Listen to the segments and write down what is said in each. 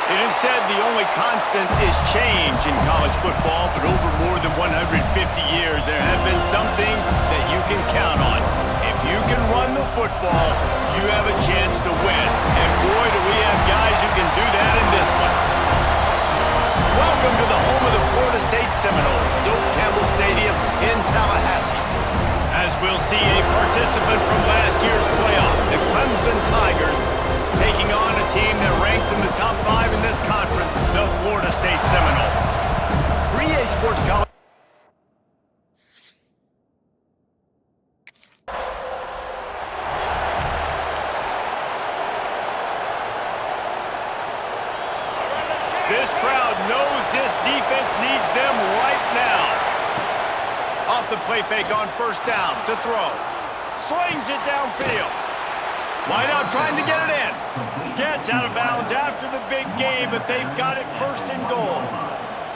It is said the only constant is change in college football, but over more than 150 years, there have been some things that you can count on. If you can run the football, you have a chance to win. And boy, do we have guys who can do that in this one. Welcome to the home of the Florida State Seminoles, Doak Campbell Stadium in Tallahassee. As we'll see a participant from last year's playoff, the Clemson Tigers, taking on a team that ranks in the top 5 in this conference, the Florida State Seminoles. 3A Sports College. This crowd knows this defense needs them right now. Off the play fake on first down to throw. Slings it downfield. Wide out trying to get it in. Gets out of bounds after the big game, but they've got it first and goal.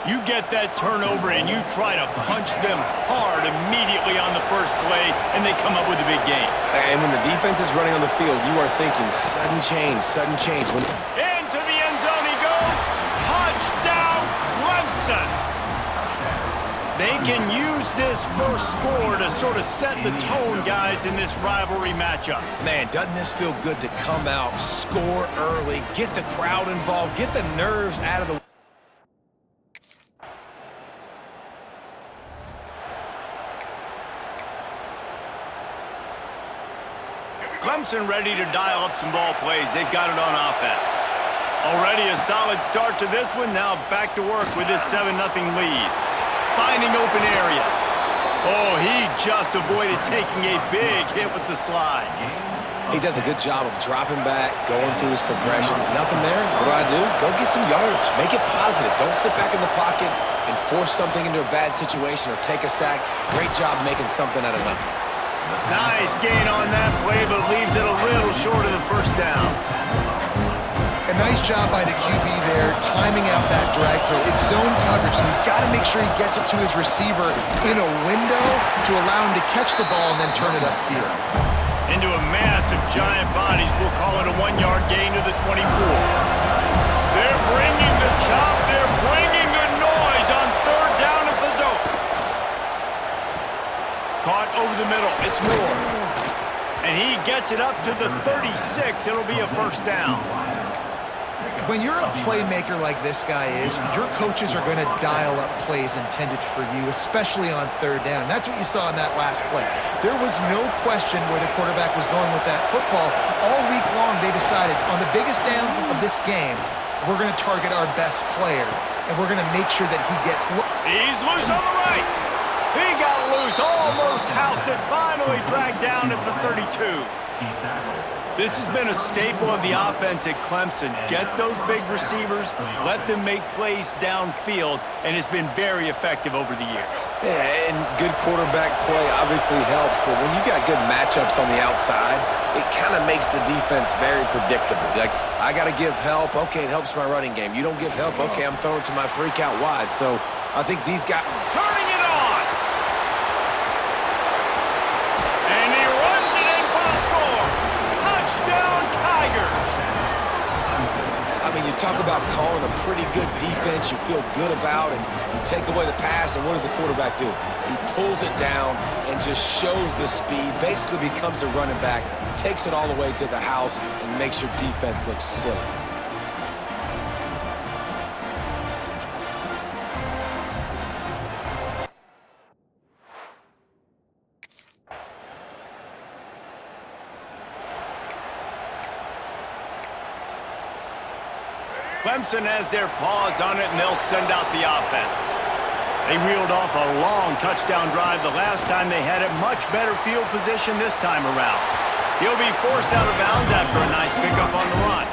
You get that turnover and you try to punch them hard immediately on the first play, and they come up with a big game. And when the defense is running on the field, you are thinking sudden change, sudden change. Into the end zone he goes. Touchdown, Clemson! They can use this first score to sort of set the tone, guys, in this rivalry matchup. Man, doesn't this feel good to come out, score early, get the crowd involved, get the nerves out of the... Clemson ready to dial up some ball plays. They've got it on offense. Already a solid start to this one. Now back to work with this 7-0 lead. Finding open areas. Oh, he just avoided taking a big hit with the slide. He does a good job of dropping back, going through his progressions. Nothing there. What do? Go get some yardage. Make it positive. Don't sit back in the pocket and force something into a bad situation or take a sack. Great job making something out of nothing. Nice gain on that play, but leaves it a little short of the first down. A nice job by the QB there, timing out that drag throw. It's zone coverage, so he's got to make sure he gets it to his receiver in a window to allow him to catch the ball and then turn it upfield. Into a mass of giant bodies. We'll call it a 1-yard gain to the 24. They're bringing the chop. They're bringing the noise on third down at the Doak. Caught over the middle. It's Moore. And he gets it up to the 36. It'll be a first down. When you're a playmaker like this guy is, your coaches are going to dial up plays intended for you, especially on third down. That's what you saw in that last play. There was no question where the quarterback was going with that football. All week long, they decided on the biggest downs of this game, we're going to target our best player, and we're going to make sure that he gets... He's loose on the right. He got loose, almost housed it, finally dragged down at the 32. This has been a staple of the offense at Clemson. Get those big receivers, let them make plays downfield, and it's been very effective over the years. Yeah, and good quarterback play obviously helps, but when you got good matchups on the outside, it kind of makes the defense very predictable. Like, I got to give help. Okay, it helps my running game. You don't give help. Okay, I'm throwing to my freak out wide. So I think these guys... Turning it on! And he runs it in for the score. Touchdown, Tigers! I mean, you talk about calling a pretty good defense you feel good about, and you take away the pass, and what does the quarterback do? He pulls it down and just shows the speed, basically becomes a running back, takes it all the way to the house, and makes your defense look silly. Clemson has their paws on it, and they'll send out the offense. They reeled off a long touchdown drive the last time they had it. Much better field position this time around. He'll be forced out of bounds after a nice pickup on the run.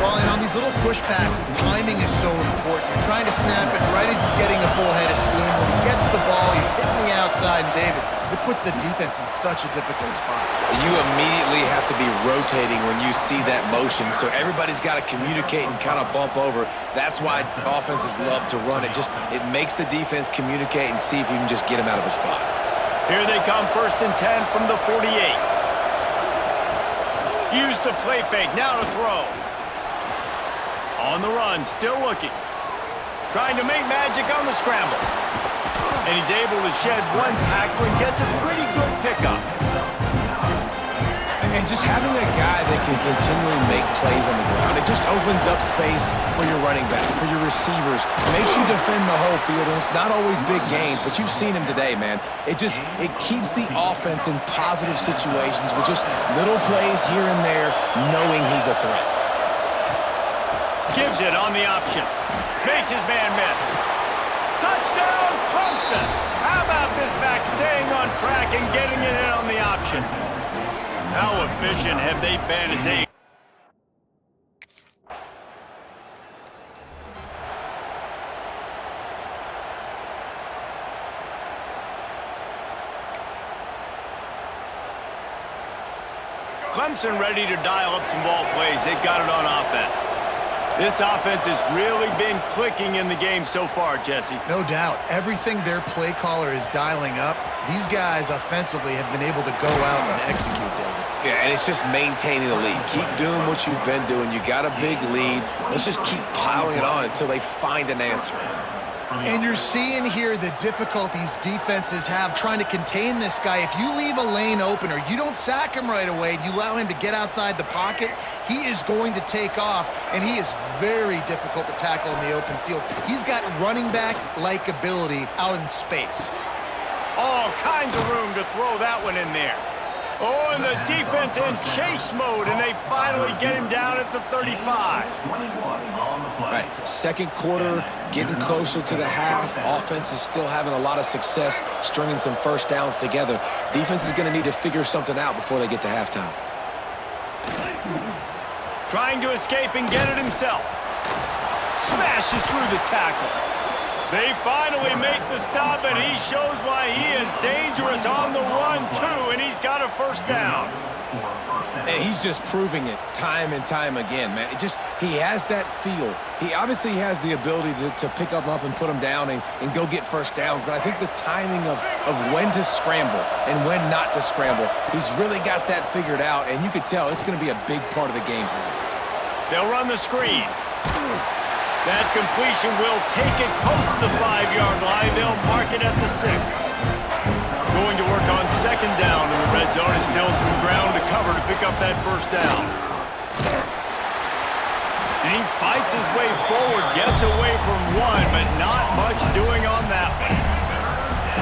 Well, and on these little push passes, timing is so important. You're trying to snap it right as he's getting a full head of steam. When he gets the ball, he's hitting the outside, and David, it puts the defense in such a difficult spot. You immediately have to be rotating when you see that motion, so everybody's got to communicate and kind of bump over. That's why offenses love to run it. It makes the defense communicate and see if you can just get him out of a spot. Here they come, 1st and 10 from the 48. Use the play fake, now to throw. On the run, still looking. Trying to make magic on the scramble. And he's able to shed one tackle and gets a pretty good pickup. And just having a guy that can continually make plays on the ground, it just opens up space for your running back, for your receivers, makes you defend the whole field, and it's not always big gains, but you've seen him today, man. It keeps the offense in positive situations with just little plays here and there, knowing he's a threat. Gives it on the option. Makes his man miss. Touchdown, Clemson! How about this back staying on track and getting it in on the option? How efficient have they been as they... Clemson ready to dial up some ball plays. They've got it on offense. This offense has really been clicking in the game so far, Jesse. No doubt. Everything their play caller is dialing up, these guys offensively have been able to go out and execute, David. Yeah, and it's just maintaining the lead. Keep doing what you've been doing. You got a big lead. Let's just keep piling it on until they find an answer. And you're seeing here the difficulties defenses have trying to contain this guy. If you leave a lane open or you don't sack him right away, you allow him to get outside the pocket, he is going to take off, and he is very difficult to tackle in the open field. He's got running back-like ability out in space. All kinds of room to throw that one in there. Oh, and the defense in chase mode, and they finally get him down at the 35. Right, second quarter, getting closer to the half. Offense is still having a lot of success stringing some first downs together. Defense is going to need to figure something out before they get to halftime. Trying to escape and get it himself. Smashes through the tackle. They finally make the stop, and he shows why he is dangerous on the run, too, and he's got a first down. And he's just proving it time and time again, man. He has that feel. He obviously has the ability to pick them up and put them down and go get first downs, but I think the timing of when to scramble and when not to scramble, he's really got that figured out, and you could tell it's going to be a big part of the game plan. They'll run the screen. That completion will take it close to the 5-yard line. They'll mark it at the 6. Going to work on second down in the red zone, and still some ground to cover to pick up that first down. And he fights his way forward, gets away from one, but not much doing on that one.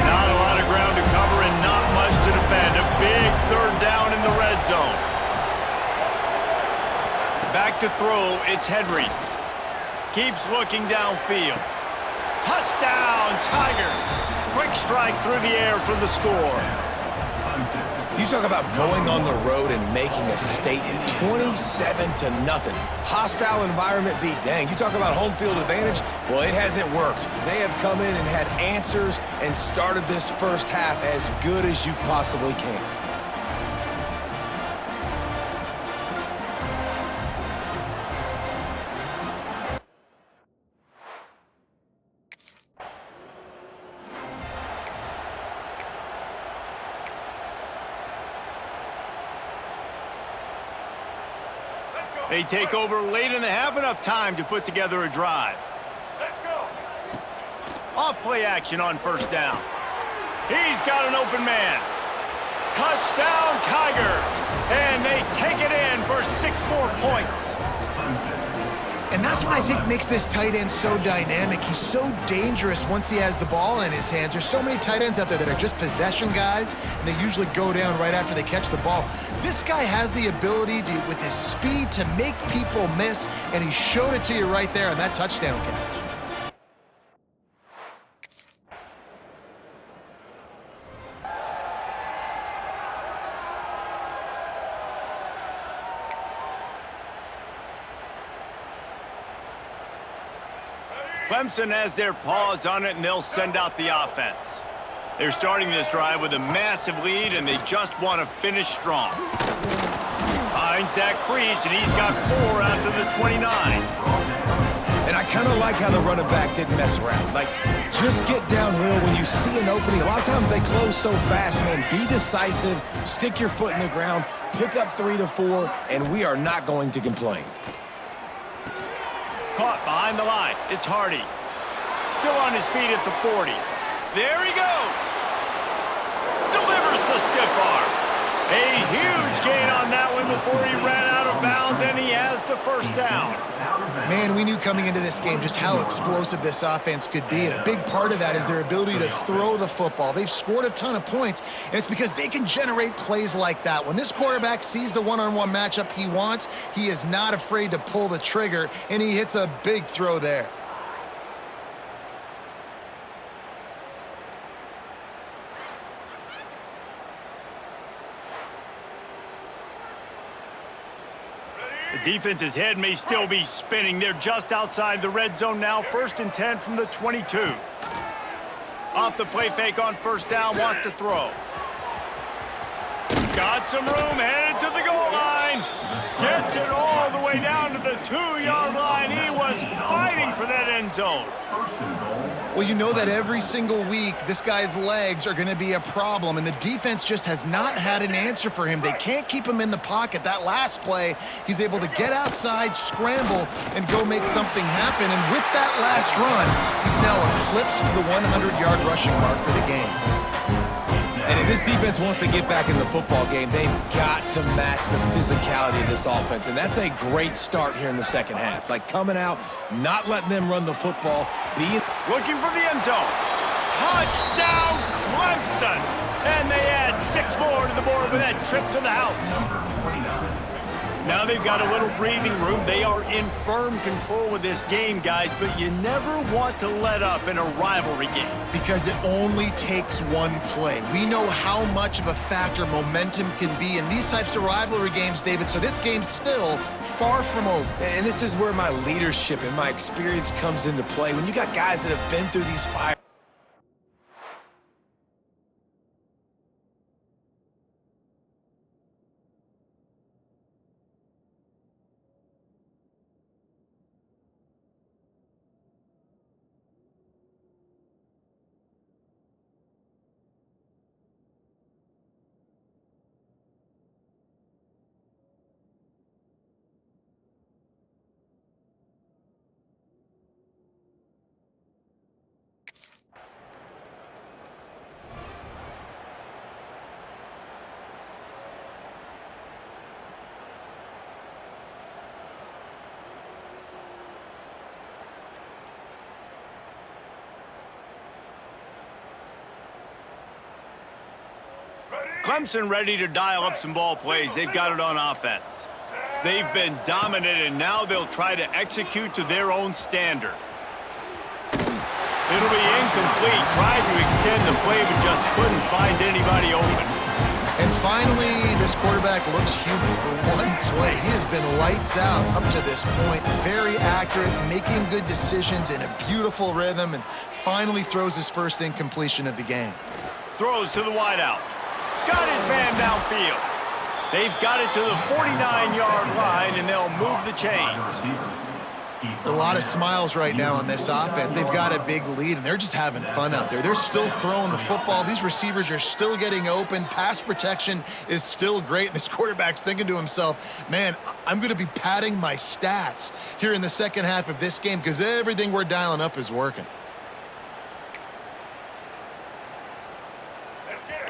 Not a lot of ground to cover and not much to defend. A big third down in the red zone. Back to throw, it's Henry. Keeps looking downfield. Touchdown, Tigers! Quick strike through the air for the score. You talk about going on the road and making a statement. 27-0. Hostile environment be dang. You talk about home field advantage? Well, it hasn't worked. They have come in and had answers and started this first half as good as you possibly can. They take over late in the half, enough time to put together a drive. Let's go. Off play action on first down. He's got an open man. Touchdown, Tigers! And they take it in for 6 more points. And that's what I think makes this tight end so dynamic. He's so dangerous once he has the ball in his hands. There's so many tight ends out there that are just possession guys, and they usually go down right after they catch the ball. This guy has the ability to, with his speed, to make people miss, and he showed it to you right there on that touchdown catch. Clemson has their paws on it, and they'll send out the offense. They're starting this drive with a massive lead, and they just want to finish strong. Finds that crease, and he's got 4 out to the 29. And I kind of like how the running back didn't mess around. Like, just get downhill when you see an opening. A lot of times they close so fast, man. Be decisive, stick your foot in the ground, pick up 3 to 4, and we are not going to complain. caught behind the line. It's Hardy. Still on his feet at the 40. There he goes. Delivers the stiff arm. A huge gain on that one before he ran out of bounds, and he has the first down. Man, we knew coming into this game just how explosive this offense could be, and a big part of that is their ability to throw the football. They've scored a ton of points, and it's because they can generate plays like that. When this quarterback sees the one-on-one matchup he wants, he is not afraid to pull the trigger, and he hits a big throw there. The defense's head may still be spinning. They're just outside the red zone now. 1st and 10 from the 22. Off the play fake on first down, wants to throw. Got some room, headed to the goal line. Gets it all the way down to the 2-yard line. He was fighting for that end zone. Well, you know that every single week, this guy's legs are going to be a problem, and the defense just has not had an answer for him. They can't keep him in the pocket. That last play, he's able to get outside, scramble, and go make something happen. And with that last run, he's now eclipsed the 100-yard rushing mark for the game. And if this defense wants to get back in the football game, they've got to match the physicality of this offense. And that's a great start here in the second half. Like coming out, not letting them run the football, being... Looking for the end zone. Touchdown, Clemson! And they add 6 more to the board with that trip to the house. Now they've got a little breathing room. They are in firm control of this game, guys, but you never want to let up in a rivalry game. Because it only takes one play. We know how much of a factor momentum can be in these types of rivalry games, David, so this game's still far from over. And this is where my leadership and my experience comes into play. When you got guys that have been through these fires. Clemson ready to dial up some ball plays. They've got it on offense. They've been dominant, and now they'll try to execute to their own standard. It'll be incomplete. Tried to extend the play, but just couldn't find anybody open. And finally, this quarterback looks human for one play. He has been lights out up to this point. Very accurate, making good decisions in a beautiful rhythm, and finally throws his first incompletion of the game. Throws to the wideout. Got his man downfield. They've got it to the 49-yard line, and they'll move the chains. A lot of smiles right now on this offense. They've got a big lead, and they're just having fun out there. They're still throwing the football. These receivers are still getting open. Pass protection is still great. This quarterback's thinking to himself, man, I'm going to be padding my stats here in the second half of this game because everything we're dialing up is working.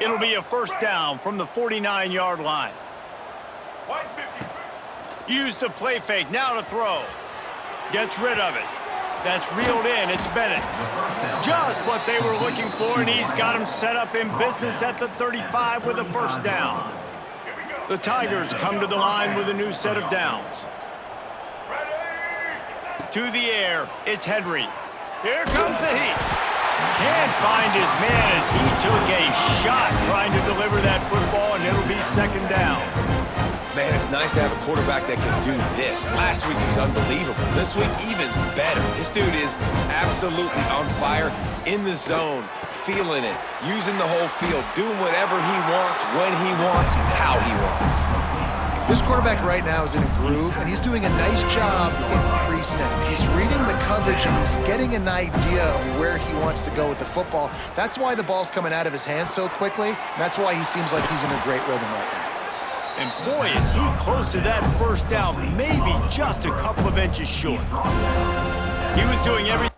It'll be a first down from the 49-yard line. Use the play fake, now to throw. Gets rid of it. That's reeled in, it's Bennett. Just what they were looking for, and he's got him set up in business at the 35 with a first down. The Tigers come to the line with a new set of downs. To the air, it's Henry. Here comes the heat. Can't find his man as he took a shot trying to deliver that football, and it'll be second down. Man, it's nice to have a quarterback that can do this. Last week he was unbelievable. This week, even better. This dude is absolutely on fire, in the zone, feeling it, using the whole field, doing whatever he wants, when he wants, how he wants. This quarterback right now is in a groove, and he's doing a nice job in pre-snap. He's reading the coverage, and he's getting an idea of where he wants to go with the football. That's why the ball's coming out of his hands so quickly, and that's why he seems like he's in a great rhythm right now. And boy, is he close to that first down, maybe just a couple of inches short. He was doing everything.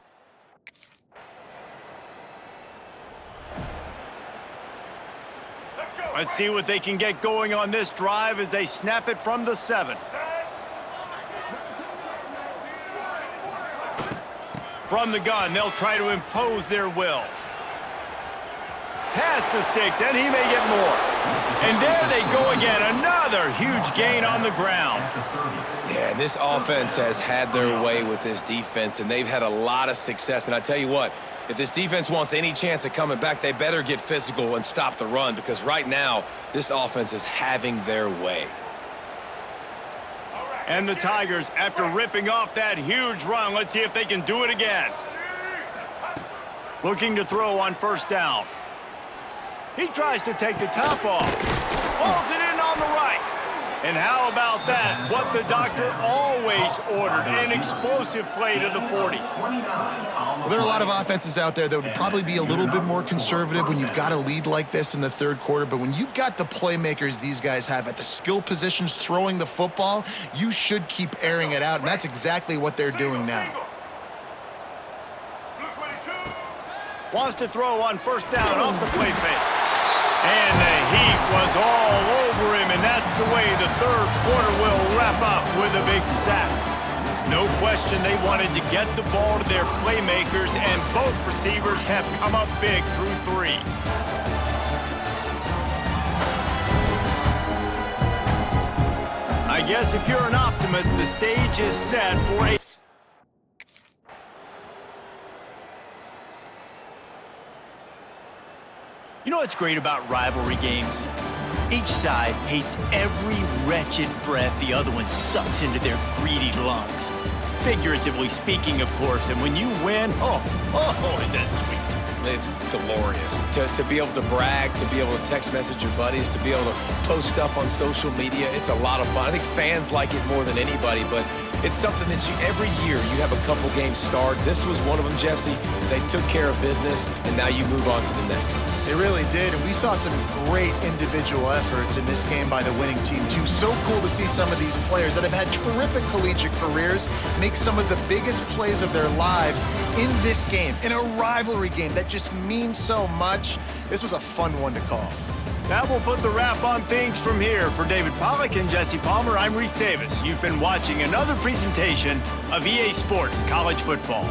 Let's see what they can get going on this drive as they snap it from the 7. From the gun, they'll try to impose their will. Pass the sticks, and he may get more. And there they go again, another huge gain on the ground. Yeah, and this offense has had their way with this defense, and they've had a lot of success. And I tell you what, if this defense wants any chance of coming back, they better get physical and stop the run, because right now, this offense is having their way. And the Tigers, after ripping off that huge run, let's see if they can do it again. Looking to throw on first down. He tries to take the top off. Pulls it in on the right. And how about that? What the doctor always ordered, an explosive play to the 40. Well, there are a lot of offenses out there that would probably be a little bit more conservative when you've got a lead like this in the third quarter. But when you've got the playmakers these guys have at the skill positions throwing the football, you should keep airing it out. And that's exactly what they're doing now. Wants to throw on first down off the play fake. And the heat was all over him, and that's the way the third quarter will wrap up with a big sack. No question they wanted to get the ball to their playmakers, and both receivers have come up big through 3. I guess if you're an optimist, the stage is set for a... You know what's great about rivalry games? Each side hates every wretched breath the other one sucks into their greedy lungs. Figuratively speaking, of course, and when you win, oh, is that sweet. It's glorious. To be able to brag, to be able to text message your buddies, to be able to post stuff on social media, it's a lot of fun. I think fans like it more than anybody, but it's something that every year you have a couple games start. This was one of them, Jesse. They took care of business, and now you move on to the next. They really did, and we saw some great individual efforts in this game by the winning team, too. So cool to see some of these players that have had terrific collegiate careers make some of the biggest plays of their lives in this game, in a rivalry game that just means so much. This was a fun one to call. That will put the wrap on things from here. For David Pollack and Jesse Palmer, I'm Reese Davis. You've been watching another presentation of EA Sports College Football.